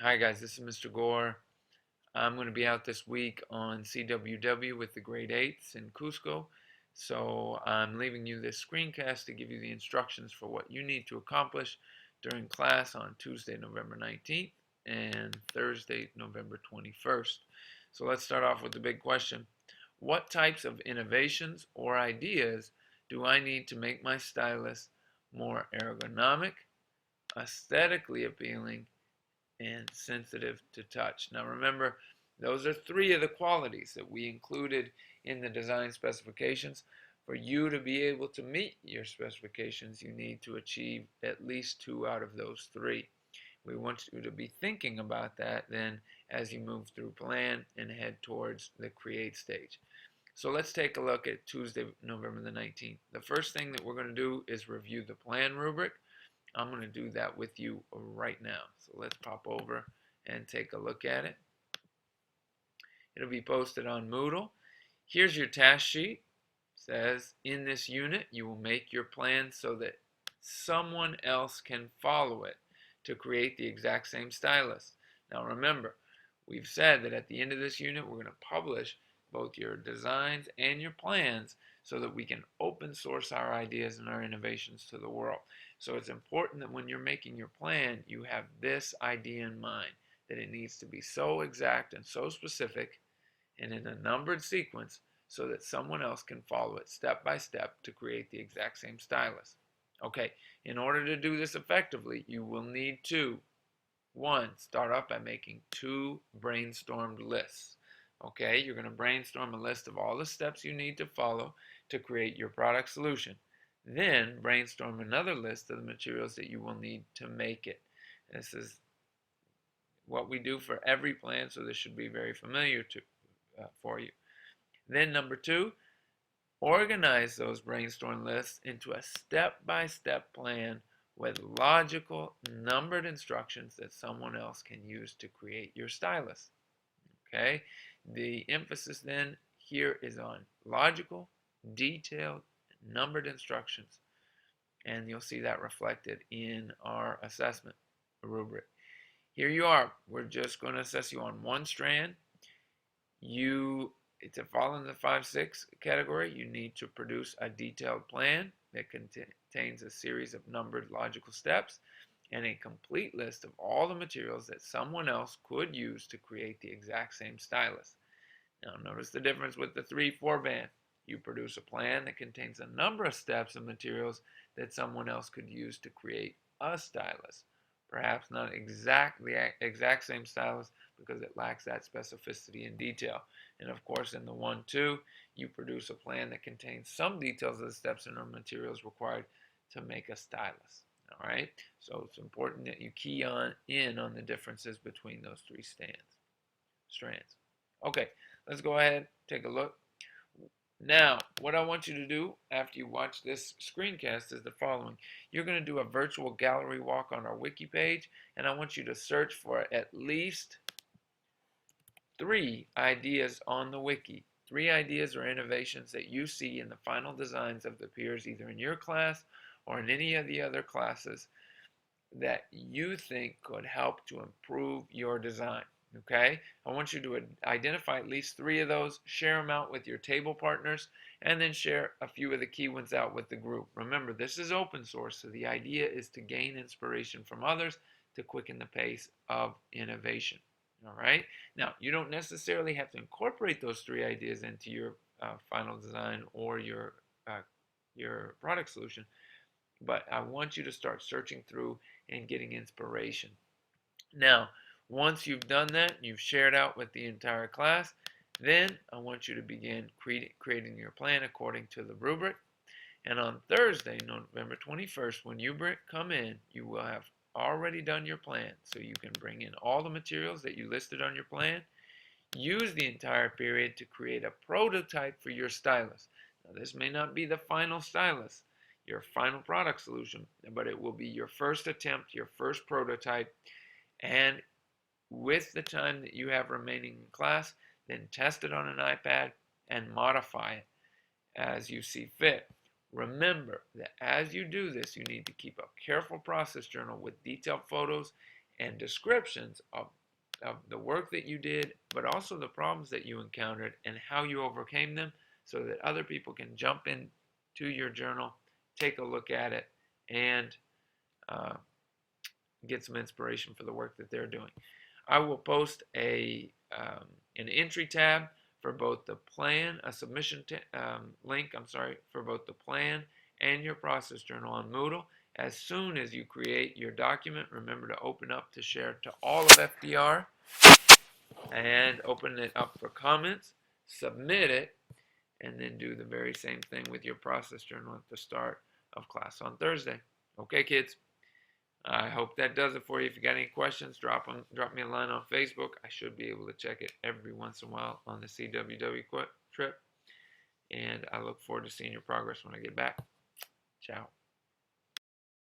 Hi guys, this is Mr. Gore. I'm going to be out this week on CWW with the grade 8s in Cusco. So I'm leaving you this screencast to give you the instructions for what you need to accomplish during class on Tuesday, November 19th and Thursday, November 21st. So let's start off with the big question. What types of innovations or ideas do I need to make my stylus more ergonomic, aesthetically appealing, and sensitive to touch? Now remember, those are three of the qualities that we included in the design specifications. For you to be able to meet your specifications, you need to achieve at least two out of those three. We want you to be thinking about that then as you move through plan and head towards the create stage. So let's take a look at Tuesday, November the 19th. The first thing that we're going to do is review the plan rubric. I'm going to do that with you right now. So let's pop over and take a look at it. It'll be posted on Moodle. Here's your task sheet. It says, in this unit, you will make your plan so that someone else can follow it to create the exact same stylus. Now remember, we've said that at the end of this unit, we're going to publish both your designs and your plans so that we can open source our ideas and our innovations to the world. So it's important that when you're making your plan, you have this idea in mind, that it needs to be so exact and so specific and in a numbered sequence so that someone else can follow it step by step to create the exact same stylus. Okay, in order to do this effectively, you will need to, one, start off by making two brainstormed lists. Okay, you're going to brainstorm a list of all the steps you need to follow to create your product solution. Then brainstorm another list of the materials that you will need to make it. This is what we do for every plan, so this should be very familiar for you. Then number two, organize those brainstorm lists into a step-by-step plan with logical, numbered instructions that someone else can use to create your stylus. Okay? The emphasis then here is on logical, detailed, numbered instructions. And you'll see that reflected in our assessment rubric. Here you are. We're just going to assess you on one strand. To fall in the 5-6 category, you need to produce a detailed plan that contains a series of numbered logical steps and a complete list of all the materials that someone else could use to create the exact same stylus. Now notice the difference with the 3-4 band. You produce a plan that contains a number of steps and materials that someone else could use to create a stylus. Perhaps not the exact same stylus because it lacks that specificity and detail. And of course in the 1-2, you produce a plan that contains some details of the steps and materials required to make a stylus. All right, so it's important that you key in on the differences between those three strands. Okay, let's go ahead, take a look. Now, what I want you to do after you watch this screencast is the following. You're going to do a virtual gallery walk on our wiki page, and I want you to search for at least 3 ideas on the wiki. 3 ideas or innovations that you see in the final designs of the peers, either in your class or in any of the other classes, that you think could help to improve your design. Okay, I want you to identify at least 3 of those, share them out with your table partners, and then share a few of the key ones out with the group. Remember, this is open source, so the idea is to gain inspiration from others to quicken the pace of innovation. All right, now you don't necessarily have to incorporate those 3 ideas into your final design or your product solution, but I want you to start searching through and getting inspiration. Now, once you've done that, you've shared out with the entire class, then I want you to begin creating your plan according to the rubric. And on Thursday, November 21st, when you come in, you will have already done your plan. So you can bring in all the materials that you listed on your plan, use the entire period to create a prototype for your stylus. Now, this may not be the final stylus, your final product solution, but it will be your first attempt, your first prototype, and with the time that you have remaining in class, then test it on an iPad and modify it as you see fit. Remember that as you do this, you need to keep a careful process journal with detailed photos and descriptions of the work that you did, but also the problems that you encountered and how you overcame them, so that other people can jump into your journal, take a look at it, and get some inspiration for the work that they're doing. I will post an entry tab for both the plan, a submission link, for both the plan and your process journal on Moodle. As soon as you create your document, remember to open up to share to all of FDR and open it up for comments, submit it, and then do the very same thing with your process journal at the start of class on Thursday. Okay, kids? I hope that does it for you. If you got any questions, drop me a line on Facebook. I should be able to check it every once in a while on the CWW trip. And I look forward to seeing your progress when I get back. Ciao.